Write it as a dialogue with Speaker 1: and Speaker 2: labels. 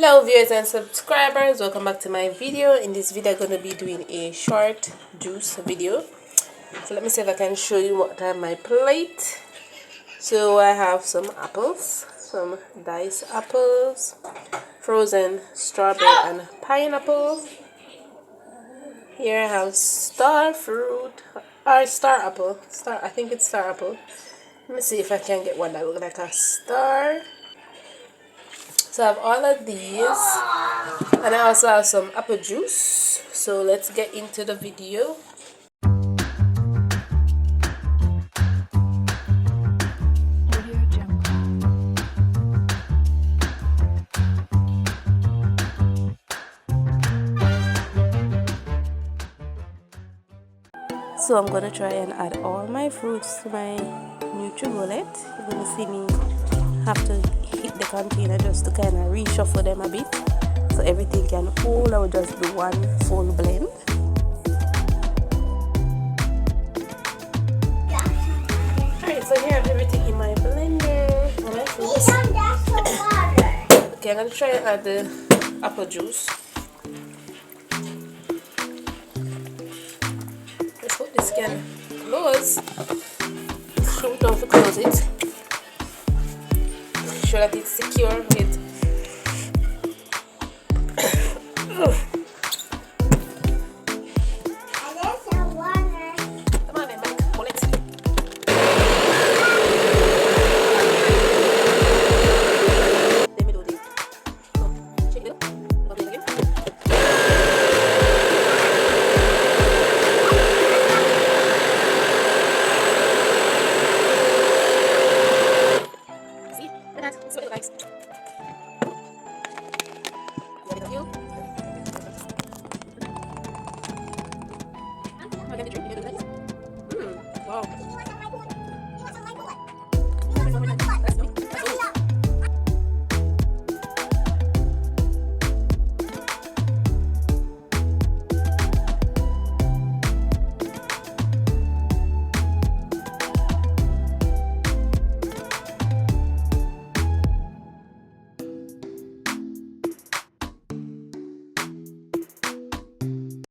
Speaker 1: Hello viewers and subscribers, welcome back to my video. In this video I'm going to be doing a short juice video. So let me see if I can show you what I have on my plate. So I have some apples, some diced apples, frozen strawberry and pineapple. Here I have starfruit or star apple. I think it's star apple. Let me see if I can get one that looks like a star. So I have all of these, and I also have some apple juice. So let's get into the video. So I'm gonna try and add all my fruits to my NutriBullet. You're gonna see me have to hit the container just to kind of reshuffle them a bit so everything can hold. I will just do one full blend. Alright, so here I have everything in my blender and my fruits. Okay, I'm gonna try and add the apple juice. Let's hope this can close. Don't close it. Make sure that it's secure with